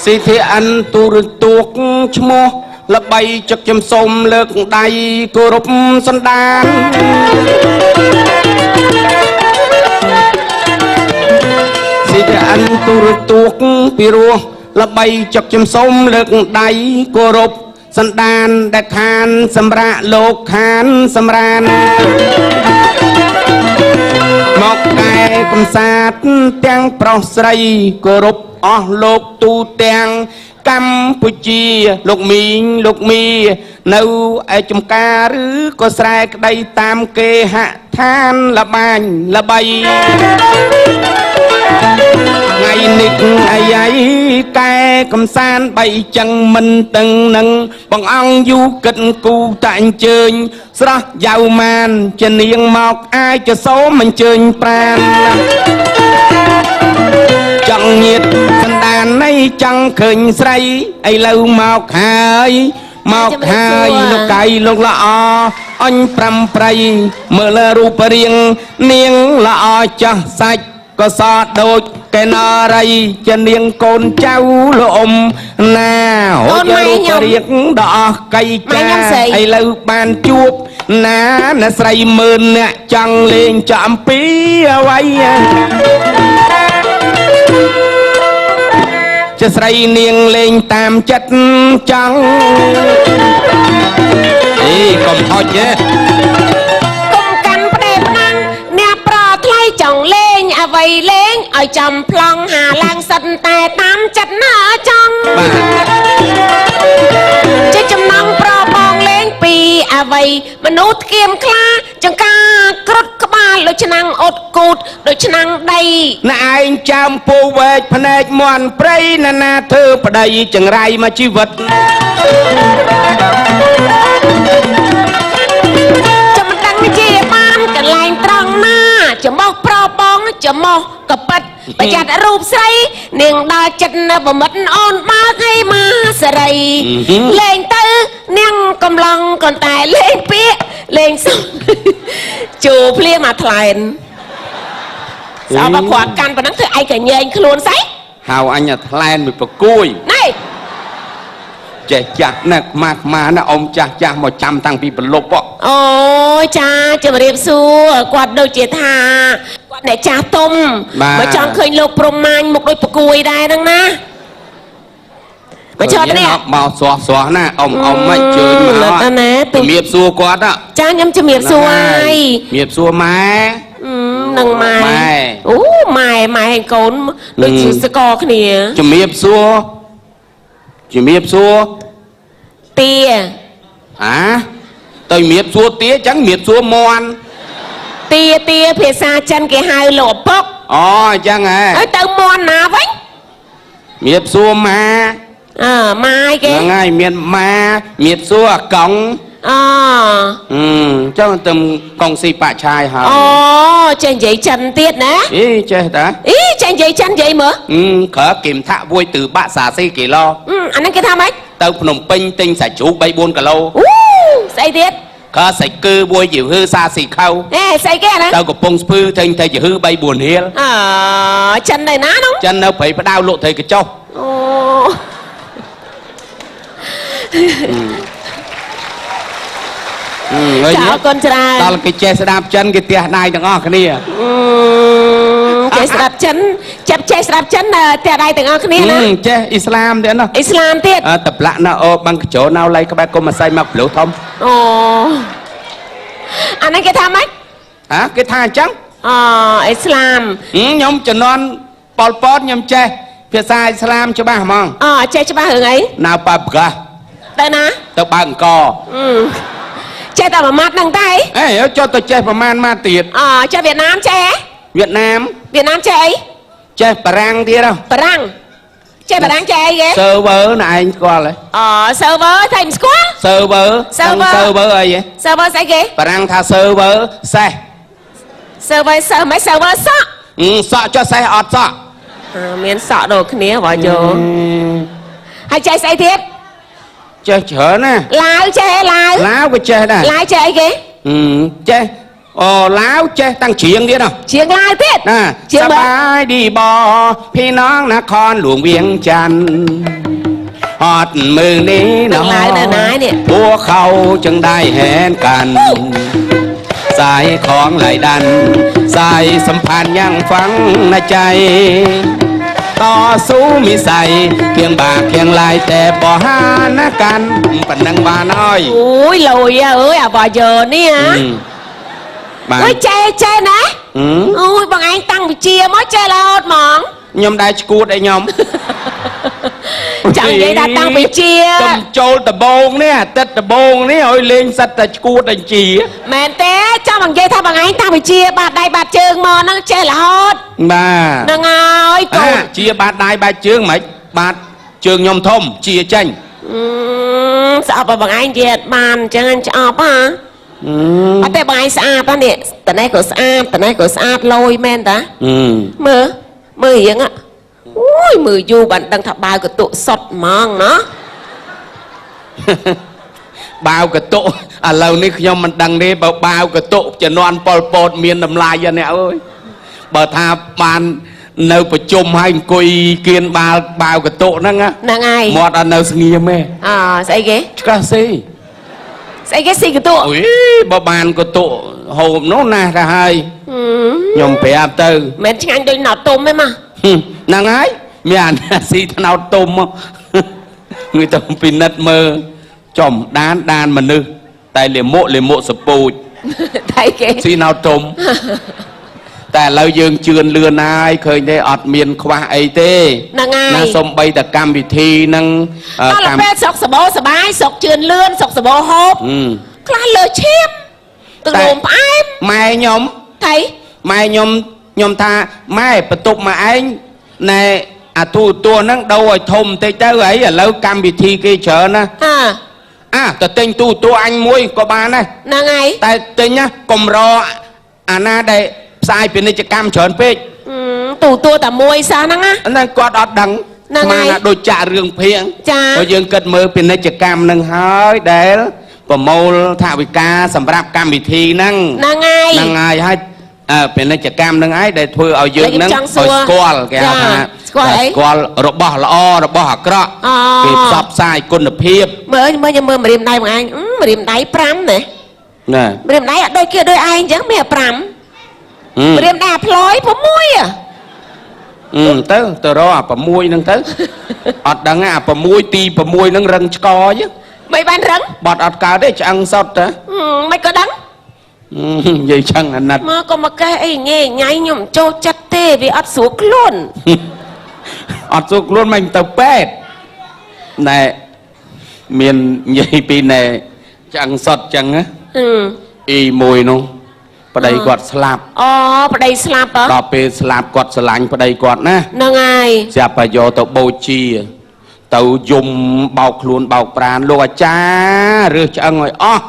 สิทธิอันตุรตุกชโมละใบจักจำสมเลิกใดกรบสันดานสิทธิอันตุรตุกปิรัวละใบจักจำสมเลิกใดกรบสันดานได้ทานสำระโลกทานสำราญมอกแก่กำสาดเตียงเปราะใสกรบอ๋อโลกตูเตียงกัมพูชีลูกมีនៅឯចំការឬក៏ស្រែក្តីតាមគេហដ្ឋានលបាញ់លបីថ្ងៃនេះអាយ៉ៃកែកំសាន្តបីចឹងមិនតឹងនឹងបងអង្គយូគិតគូតែអញ្ជើញស្រស់យ៉ាវម៉ានជានាងមកអាចจะសូមអញ្ជើញប្រានចង់ញាតសន្តាននៃចង់ឃើញស្រីឥឡូវមកហើយលោកកៃលោកល្អអញប្រាំប្រៃមើលរូបរាងនាងល្អចាស់សាច់ក៏សដូចកែណរីជានាងកូនចៅលោកអ៊ំណាហូចរូបរាងដ៏អស់កៃចាឥឡូវបានជួបណាអ្នកស្រីមើលអ្នកចង់លេងចំពីអ្វីជាស្រីនាងលេងតាមចិត្តចង់អីកុំហុចទេកុំកាន់ផ្ដេសផ្ដាំងអ្នកប្រថ្លៃចង់លេងអ្វីលេងឲ្យចំប្លង់ហាឡើងសិនតែតាមចិត្តណាចង់ជាចំណងប្របងលេងពីអ្វីមនុស្សធ្គាមខ្លាចង្ការគ្រុតក្បាលដូចឆ្នាំងអត់គូតដូចឆ្នាំងដីណែឯងចាំពូវែកភ្នែកមន់ព្រៃណាធ្វើប្តីចង្រៃមកជីវិតចាំមិនដឹងជាបានកន្លែងត្រង់ណាចំបោះប្របងចំបោះកប៉ិតប្រយ័ត្នរូបស្រីនាងដល់ចិត្តនៅបមិតអូនបើកឯមកសេរីលេងទៅនាងកំឡុងកន្តែលេងពាកលេងសុំជួភ្លាមកថ្លែនស្អប់គាត់កាន់ប៉ុណ្ណឹងធ្វើឯងកញែងខ្លួនស្អីហៅអញថ្លែនមួយប្រគួយណែចេះចាស់ណាស់ខ្មាស់ណាអ៊ំចាស់មកចាំតាំងពីប្រលប់អូចាជំរាបសួរគាត់ដូចជាថាគាត់អ្នកចាស់ទុំមកចង់ឃើញលោកព្រំមាញមុខដូចប្រគួយដែរហ្នឹងណាមកចោតនេះមកស្រស់ណាអ៊ំមិនជើញមកណាជំរាបសួរគាត់ចាខ្ញុំជំរាបសួរហើយជំរាបសួរម៉ែនឹងម៉ែអូម៉ែហើយកូនដូចជាស្គរគ្នាជំរាបសួរទាទៅជំរាបសួរទាចឹងជំរាបសួរមន់ទាភាសាចិនគេហៅលោកឪពុកអូអញ្ចឹងហើយទៅមន់ណាវិញជំរាបសួរម៉ាម៉ាយគេហ្នឹងហើយមានម៉ាជំរាបសួរអាកង់ចឹងទៅកង់ស៊ីបាក់ឆាយហើយអូចេះនិយាយចិនទៀតណាចេះតាចេះនិយាយចិននិយាយមើលក្រៅគឹមថាវួយtừបាក់សាស៊ីគីឡូអាហ្នឹងគេថាម៉េចទៅភ្នំពេញទិញសាច់ជ្រូក 3-4 គីឡូស្អីទៀតក៏សាច់គឺវួយជាហឺសាស៊ីខៅស្អីគេអាហ្នឹងទៅកំពង់ស្ពឺទិញតែជាហឺ 3-4 រៀលចិននៅណានោះចិននៅព្រៃផ្ដៅលក់ត្រីកញ្ចុះអរគុណច្រើនដល់គេចេះស្ដាប់ចិនគេទះដៃទាំងអស់គ្នាចេះស្ដាប់ចិនចេះស្ដាប់ចិនទះដៃទាំងអស់គ្នាណាចេះអ៊ីស្លាមទៀតណាអ៊ីស្លាមទៀតតប្លាក់ណាអូបាំងកញ្ចោណៅឡៃក្បែរគុំម្សៅមកប្លូធំអានេះគេថាម៉េចគេថាអញ្ចឹងអ៊ីស្លាមខ្ញុំជំនាន់ប៉ុលពតខ្ញុំចេះភាសាអ៊ីស្លាមច្បាស់ហ្មងចេះច្បាស់រឿងអីណៅប៉ាប្រកាសទៅណាទៅបើកអង្គចេះតែប្រមាថហ្នឹងតែចុះទៅចេះប្រមាណមកទៀតចេះវៀតណាមចេះវៀតណាមចេះអីចេះបារាំងទៀតបារាំងចេះបារាំងចេះអីគេ server ណែឯងស្គាល់ហ៎server តែមិនស្គាល់ server អីserver ស្អីគេបារាំងថា server សេះ server មិន server សក់សក់ចុះសេះអត់សក់មានសក់ដូចគ្នាបើយោហើយចេះស្អីទៀតចេះច្រើនណាឡាវចេះឡាវក៏ចេះដែរឡាវចេះអីគេចេះ អូឡាវចេះតាំងច្រៀងទៀត ជាងឡាយទៀត ណា ជាង ស មើល បាយดีบ่พี่น้องนครหลวงเวียงจันทร์ฮอดมือนี้ ទាំងឡាយនៅណាយនេះ พวกเขาจึงได้แหนกัน สายของไหลดัน สายสัมพันธ์ยังฝังในใจ ต่อสู้มีใส่เพียงบากเพียงลายแต่บ่หานะกันปันนังบาน้อย អូយលយអើយអាបើយើនេះហ៎ បាទ អើយចេះណាអូយបងឯងតាំងវិជាមកចេះរហូតហ្មង ខ្ញុំដែរឈួតអីខ្ញុំ ចាំនិយាយថាតាំងវិជា កុំចូលដបងនេះទឹកដបងនេះឲ្យលេងសិតតែឈួតអីជា មែនទេចាំនិយាយថាបងឯងតាំងវិជាបាត់ដៃបាត់ជើងមកហ្នឹងចេះរហូត បាទ ហ្នឹងហើយកូន ជាបាតដៃបាតជើងមិនបាតជើងខ្ញុំធំជាចេញ ស្អប់ឲ្យបងឯងនិយាយអត់បានអញ្ចឹងឆ្អប់ហ៎អត់ទេបងឯងស្អាតណានេះតនេះក៏ស្អាតតនេះក៏ស្អាតលយមែនតា មើលរៀងអូយមើលយូរបានដឹងថាបាវកតុសុតហ្មងណា បាវកតុឥឡូវនេះខ្ញុំមិនដឹងទេបើបាវកតុជំនាន់ប៉ុលពតមានតម្លៃអ្នកអើយបើថាបាននៅប្រជុំហើយអង្គុយគៀនបាវកតុហ្នឹង ហ្នឹងហើយ មាត់អត់នៅស្ងៀមទេ អស្អីគេ ឆ្កាស៊ី ស្អីគេស៊ីកតុ អូយបើបានកតុហូបនោះណាស់ទៅហើយខ្ញុំប្រាប់ទៅ មិនឆ្ងាញ់ដូចណោតទុំទេមក ហ្នឹងហើយមានអាណាស៊ីថ្នោតទុំមកងើយទៅពិនិត្យមើលចំដានមនុស្សតែលាមកសពូច ថៃគេ ស៊ីណោតទុំ តែឥឡូវយើងជឿនលឿនហើយឃើញទេអត់មានខ្វះអីទេ ហ្នឹងហើយ ណាសំបីតែកម្មវិធីហ្នឹង ដល់ពេលសុកសបោសបាយសុកជឿនលឿនសុកសបោហូបខ្លះលើឈាមទឹកនោមផ្អែម ម៉ែខ្ញុំ ថៃ ម៉ែខ្ញុំថាម៉ែបន្ទប់មកឯងណែអាទូហ្នឹងដូរឲ្យធំបន្តិចទៅអីឥឡូវកម្មវិធីគេច្រើនណា ទៅទិញទូអញមួយក៏បានដែរ ហ្នឹងហើយ តែទិញណាកុំរអាណាដែលផ្សាយពាណិជ្ជកម្មច្រើនពេក ទូតែមួយសោះហ្នឹងណា ហ្នឹងគាត់អត់ដឹង ហ្នឹងហើយ ណាដូចចាក់រឿងភៀង ចា ព្រោះយើងគិតមើលពាណិជ្ជកម្មហ្នឹងហើយដែលប្រមូលថវិកាសម្រាប់កម្មវិធីហ្នឹង ហ្នឹងហើយ ហ្នឹងហើយពាណិជ្ជកម្មហ្នឹងឯងដែលធ្វើឲ្យយើងហ្នឹងឲ្យស្គាល់គេហៅថាស្គាល់របស់ល្អរបស់អាក្រក់គេផ្សព្វផ្សាយគុណភាព មើលខ្ញុំមើលម្រាមដៃបងឯងម្រាមដៃ5ណា ណា ម្រាមដៃអត់ដូចគេដូចឯងអញ្ចឹងមាន5ម្រាមដៃផ្លយ6 ទៅរកអា6ហ្នឹងទៅ អត់ដឹងអា6ទី6ហ្នឹងរឹងឆ្កយ មិនបានរឹង បត់អត់កើតទេឆ្អឹងសុតទៅ មិនក៏ដឹង និយាយឆ្អឹងអាណិត មកក៏មកកេះអីញ៉ៃខ្ញុំចូលចិត្តទេវាអត់ស្រួលខ្លួន អត់ស្រួលខ្លួនមិនទៅពេទ្យណែមាននិយាយពីណែឆ្អឹងសុតចឹងណាអ៊ីមួយនោះប្តីគាត់ស្លាប់ អូប្តីស្លាប់ហ៎ ដល់ពេលស្លាប់គាត់ស្រឡាញ់ប្តីគាត់ណា ហ្នឹងហើយ ស្រាប់តែយកទៅបូជាទៅយំបោកខ្លួនបោកប្រានលោកអាចារ្យរើសឆ្អឹងឲ្យអស់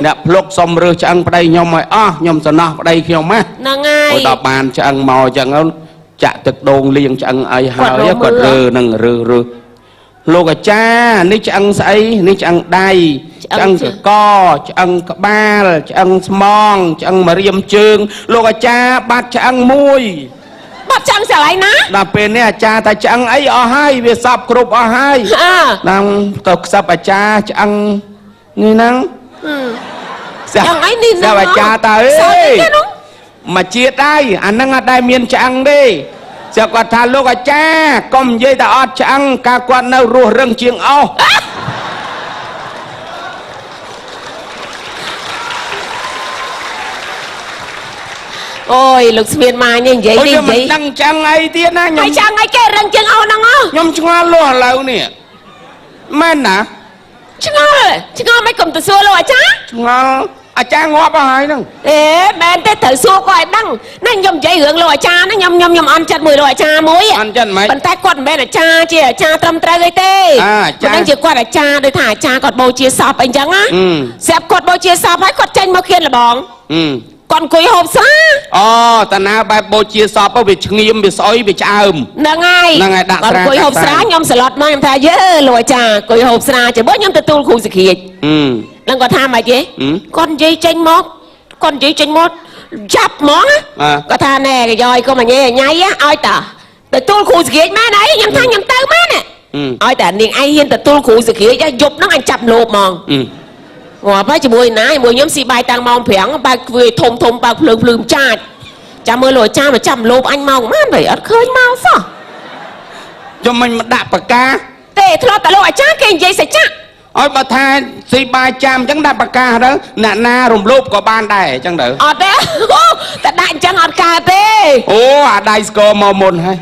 អ្នកភ្លុកសុំរើសឆ្អឹងប្តីខ្ញុំឲ្យអស់ខ្ញុំសំណោះប្តីខ្ញុំណា ហ្នឹងហើយ ដល់បានឆ្អឹងមកអញ្ចឹងចាក់ទឹកដូងលាងឆ្អឹងអីហើយគាត់រើនឹងរើលោកអាចារ្យនេះឆ្អឹងស្អីនេះឆ្អឹងដៃឆ្អឹងកកឆ្អឹងក្បាលឆ្អឹងស្មងឆ្អឹងម្រាមជើងលោកអាចារ្យបាត់ឆ្អឹងមួយ បាត់ចាំងស្រឡៃណា ដល់ពេលនេះអាចារ្យថាឆ្អឹងអីអស់ហើយវាសពគ្រប់អស់ហើយដល់ទៅខ្សឹបអាចារ្យឆ្អឹងនេះហ្នឹងឆ្អឹងអីនេះហ្នឹងអាចារ្យតើអេមកជាតិហើយអាហ្នឹងអត់ដែលមានឆ្អឹងទេស្រាប់គាត់ថាលោកអាចារ្យកុំនិយាយតែអត់ឆ្អឹងកាលគាត់នៅរស់រឹងជាងអស់ អូយលោកស្មៀនម៉ាញនេះនិយាយនេះនិយាយ ដឹងឆ្អឹងអីទៀតណាខ្ញុំ ហើយឆ្អឹងអីគេរឹងជាងអស់ហ្នឹងហ៎ ខ្ញុំឆ្ងល់លោះឥឡូវនេះមែនណា ឆ្ងល់មិនកុំទៅសួរលោកអាចារ្យ ឆ្ងល់អាចារ្យងាប់អស់ហើយហ្នឹង អេមែនទេត្រូវសួរគាត់ឲ្យដឹងណាខ្ញុំនិយាយរឿងលោកអាចារ្យណាខ្ញុំអន់ចិត្តមួយលោកអាចារ្យមួយ អន់ចិត្តមិន ប៉ុន្តែគាត់មិនមែនអាចារ្យជាអាចារ្យត្រឹមត្រូវអីទេមិនដឹងជាគាត់អាចារ្យដូចថាអាចារ្យគាត់បូជាសពអីចឹងណាស្រាប់គាត់បូជាសពហើយគាត់ចេញមកគៀនលបងគាត់អង្គុយហូបស្រា អូតាណាបែបបូជាសពវាឆ្ងៀមវាស្អុយវាឆ្អើម ហ្នឹងហើយដាក់ស្រាអង្គុយហូបស្រាខ្ញុំស្លុតមកខ្ញុំថាយើលោកអាចារ្យអង្គុយហូបស្រាចាំបើខ្ញុំទទួលគ្រូសិក្រាចហ្នឹងគាត់ថាម៉េចទេគាត់និយាយចេញមក con chỉ trên một chập món á có tha nè rồi con mà nghe nháy á oi tờ từ tôi khu sự kiện má đấy nhắm thang nhắm tao má nè oi tờ niềng ai hiên từ tôi khu sự kiện cho dục nó anh chập lụp mòn ngọt mấy chỉ mùi nái mùi nhóm xì bài tăng mong phèn bà vừa thùng thùng bà lùm cha cha mưa lồi cha mà chập lụp anh mong má vậy ớt khơi mau sao cho mình mà đạp bạc ca tê thọ tao lội cha kênh dây sẽ chắc ôi bà tha xì bài cham chẳng đạp bạc ca đó nè na rùm lốp có ban đài chẳng đỡ ọt đấy ta đại chẳng ọt cà tê ô à đài score màu môn hay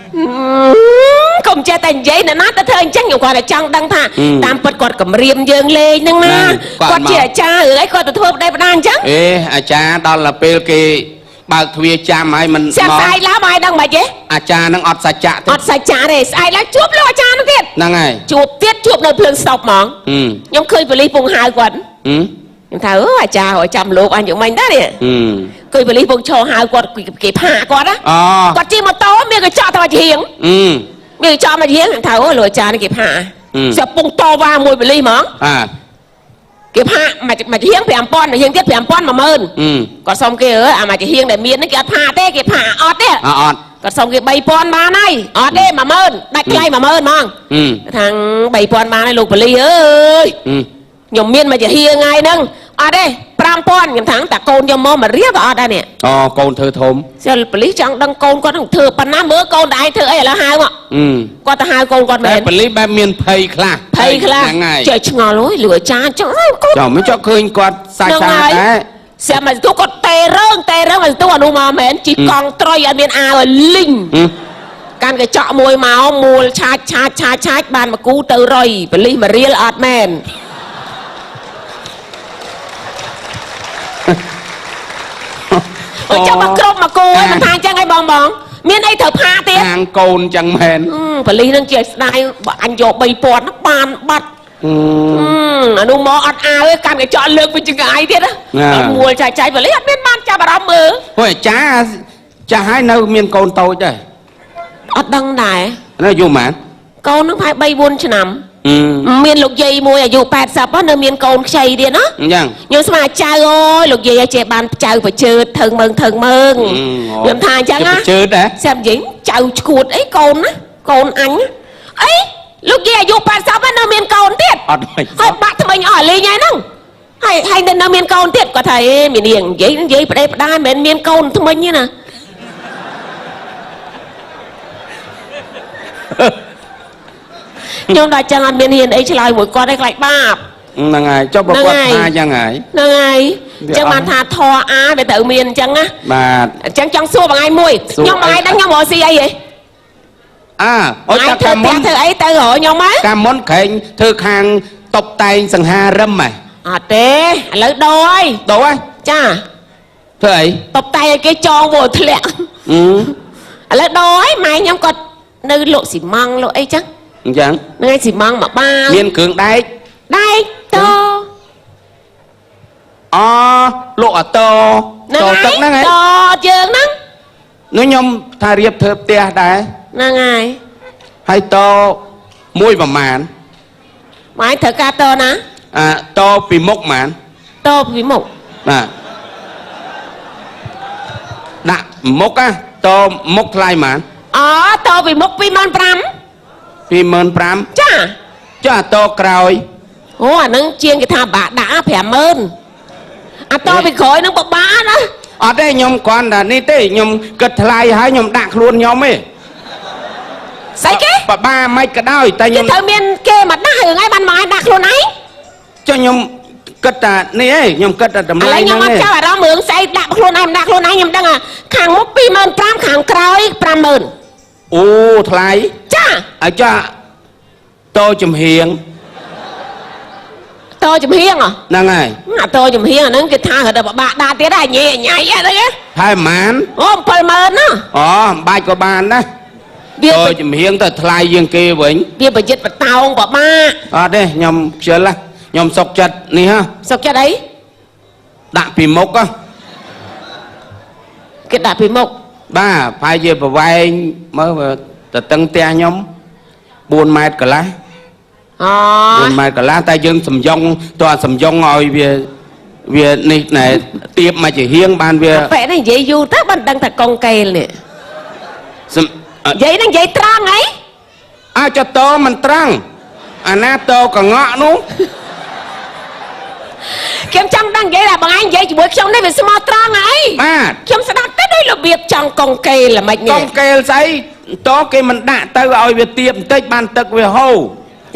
không cha thành giấy nè nát ta thơ chắc nhiều quả là chẳng đăng thà tam bật quạt cầm riêng dương lên nâng na quạt chỉ cha ở ấy quạt ta thua đây đang chắc ê à cha đó là pel kì bà thuê cha mày mình xem sai lá bài đăng bài chứ à cha nó ọt sạch chạ ọt sạch chạ này sai lá chup lo cha nó tiệt năng này chup nơi phường sọc mỏng nhóm khơi về ly vùng hai quần nhưng thà à cha hỏi chăm lục anh những mình đó nè khơi về ly vùng cho hai quần kịp hạ quần đó quần chi một tố miệng cái cho tao mà hiếng miệng cho mà hiếng thà lùi cha nó kịp hạ sẽ bung to vào mùi về ly mỏng kịp hạ mà hiếng phải làm pon mà hiếng tiết phải làm pon mà mơn còn xong kia mà chỉ hiếng để miên nó kịp hạ tê kịp hạ ọt đấy còn xong kia bay pon ba này ọt đấy mà mơn đạch lay mà mơn mong thằng bay pon ba này lục về ly ơi nhom miên mà chỉ hiếng ngay nâng ọt đấy pram pon nhom thằng ta côn nhom mò mà riết vào ọt đây nè côn thơ thôm giờ lý chẳng đăng côn con thằng thừa pan ná mớ côn đại thừa ấy là hai không ạ con ta hai côn con mền lý ba miên phây khla trời ngò lối lửa cha cho mới cho khơi con xa đấy xem mà tôi có tê rơng mà tôi còn mà mền chỉ còn trôi ở miền A rồi linh can cái chọ môi máu mùi chát bàn mà cú từ rồi lý mà riêng ọt mền cho bà cơm mà cô ấy mình thang cho ngay bong miền ấy thở pha tiếc hàng côn chẳng mền và lý năng chơi đây anh vô bay pon nó bàn bắt đúng mò ọt ơi can cái chọn lược với chừng ai tiếc đó mùa trái và lý ở miền ban cha bà đâm mơ ôi cha hai nơi miền côn tôi chứ ọt đăng này nó vô mạn con nó phải bay buôn cho nằm miền lục dây mùi ở dù bạt sập á nơi miền côn xây đi nó nhưng mà cha ơi lục dây trẻ bàn chào phải chơi thần mừng làm thà chẳng á xem dính chào cuột ấy con anh ấy lúc dây dù bạt sập á nơi miền côn tiết hay bạn thằng mình ở ly nhai nâng hay nên nơi miền côn tiết có thầy miền điền giấy ở đây đai miền côn thằng mình như nè nhưng đã chẳng ăn miền hiền ấy chỉ lại mỗi con đây lại bạp là ngày cho bà con tha cho ngày là ngày chẳng bàn thà thò á về tự miền chẳng á mà chẳng xua bằng ai mùi nhưng mà ai đánh nhau mò gì ấy vậy ôi ta cam món thơ ấy ta gọi nhau má cam món khệnh thư khang tộc tay sẵn hà râm mày tê lấy đôi đồ ấy cha thơ ấy tộc tay cái cho vô thật lẹ lấy đôi mày nhau còn nơi lộ xỉ măng lộ ấy chắc chẳng ngay xỉ măng mà ba miền cường đáy to lộ to tức nó ngay to trường nắng nó nhom thà riệp thơ tia đấy nè ngay hay to môi và màn mày thở ca to nè to vì mốc màn to vì mốc đạ mốc á to mốc lại màn to vì mốc vì mơn pram vì mơn pram cha to còi nâng chiên cái thà bà đã phải mơn to vì khói nâng bọc bá đó ở đây nhom con là ní tê nhom cất lại hay nhom đạc luôn nhom ấy sai cái ba mấy cái đôi tay nhom cái thợ miền kê mặt đá hưởng ai ban mai đạc luôn ấy cho nhom cất ní ấy nhom cất tầm lấy nhom ăn cho bà đó mượn say đạc luôn ai nhom đang khang mốc pi mơn pram khang còi pram mơn thay cha cha tôi chùm hiền tôi chùm hiền nè ngay tôi chùm hiền nó cái thang ở đây bà đa tiếng đây nhẹ nhảy vậy đấy thay mán phải mơn á bài của bạn đó tôi chùm hiền tôi thay riêng kia vậy bia bà dịch bà tao bà ba đây nhom chưa là nhom sọc chật nè ha sọc chật đấy đạp bị mốc á cái đạp bị mốc ba phải về bà vai mới từ tân tia nhóm 4 mét cả lá 4 mét cả lá tay dương sầm dông toàn sầm dông ngồi về វានេះណែទៀបមកជាហៀងបានវា បែនេះនិយាយយូរទៅបានដឹងតែកងកេលនេះ សំ និយាយហ្នឹងនិយាយត្រង់ហី អាចតោមិនត្រង់អាណាតោកងក់នោះ ខ្ញុំចង់ដឹងនិយាយថាបងឯងនិយាយជាមួយខ្ញុំនេះវាស្មោះត្រង់ហី បាទ ខ្ញុំស្ដាប់ទៅដូចរបៀបចង់កងកេលល្មិច ក នេះ ងកែលស្អីតោគេមិនដាក់ទៅឲ្យវាទៀបបន្តិចបានទឹកវាហូរ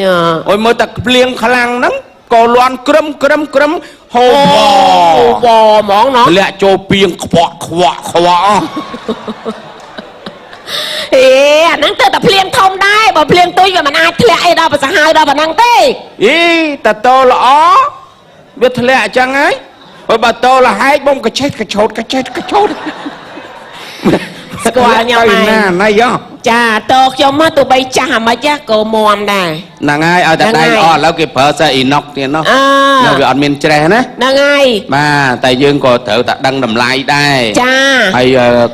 ចា អុយមើលតែភ្លៀងខ្លាំងហ្នឹងក៏លន់ក្រឹមហូរ វហ្មងណោះ លាក់ចូលពីងខ្វក់អស់ អេអាហ្នឹងទៅតែភ្លៀងធំដែរបើភ្លៀងទុយវាមិនអាចធ្លាក់អីដល់ប្រសាហើយដល់ប៉ុណ្ណឹងទេ អីតាតោល្អវាធ្លាក់អញ្ចឹងហើយបើបើតោលហែកបងកឆេតកឆោត ស្គាល់ខ្ញុំហើយ ណាណៃយោ ចាតោខ្ញុំមកទោះបីចាស់អាម៉េចក៏មមដែរ ហ្នឹងហើយឲ្យតែដៃល្អឥឡូវគេប្រើសេអ៊ីណុកទៀតណោះ អើ នៅវាអត់មានច្រេះណា ហ្នឹងហើយ បាទតែយើងក៏ត្រូវតែដឹងតម្លៃដែរ ចា ហើយ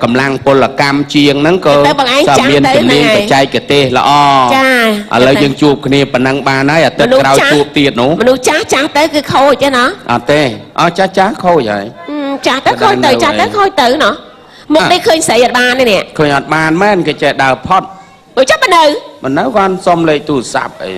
កម្លាំងពលកម្មជាងហ្នឹងក៏ ទៅបងឯងចាំ មាន ទៅ ជំនាញ ហ្នឹងហើយ បច្ចេកទេសល្អ ចា ឥឡូវយើងជួបគ្នាប៉ុណ្ណឹងបានហើយអាទិត្យក្រោយជួបទៀតនោះ មនុស្សចាស់ទៅគឺខូចទេណា អត់ទេអស់ចាស់ខូចហើយ ចាស់ទៅខូចទៅចាស់ទៅខូចទៅណោះមុខនេះឃើញស្រីអត់បានទេនេះ ឃើញអត់បានមែនគេចេះដើរផត់ បើចាប់ទៅនៅ មិននៅគាត់សុំលេខទូរស័ព្ទអី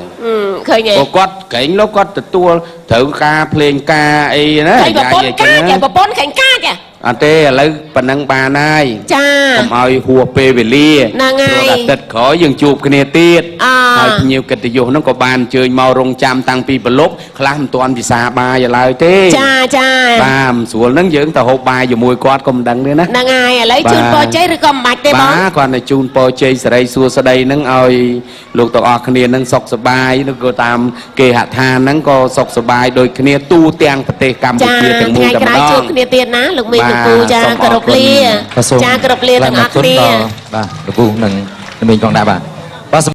ឃើញទេ ព្រោះគាត់ក្រែងលោកគាត់ទទួលត្រូវការភ្លេងការអីណា ឃើញប្រពន្ធកាចប្រពន្ធឃើញកាច អត់ទេឥឡូវប៉ុណ្ណឹងបានហើយ ចា កុំឲ្យហួសពេលវេលា ហ្នឹងហើយ ព្រោះអាទិត្យក្រោយយើងជួបគ្នាទៀត អ่า ហើយភ្ញៀវកិត្តិយសហ្នឹងក៏បានអញ្ជើញមករងចាំតាំងពីប្រលប់ខ្លះមិនទាន់ពិសាបាយឡើយទេ ចាចា បាទមិនស្រួលហ្នឹងយើងទៅហូបបាយជាមួយគាត់ក៏មិនដឹងទេណា ហ្នឹងហើយឥឡូវជូនពរជ័យឬក៏មិនបាច់ទេបង បាទគាត់ទៅជូនពរជ័យសិរីសួស្តីហ្នឹងឲ្យលោកទាំងអស់គ្នាហ្នឹងសុខសប្បាយឬក៏តាមគេហដ្ឋានហ្នឹងក៏សុខសប្បាយដូចគ្នាទូទាំងប្រទេសកម្ ចា ពុជាទាំងមូល ថ្ងៃ តែ ក្រោ ម្ យ ដ ជួប ង គ្នាទៀតណាលោកមីងលោកពូចា បាទសូមអរគុណ គោរពលា ក៏សូម ចាគោរពលាទាំងអស់គ្នា បាទលោកពូនិងមីងផងដែរបាទ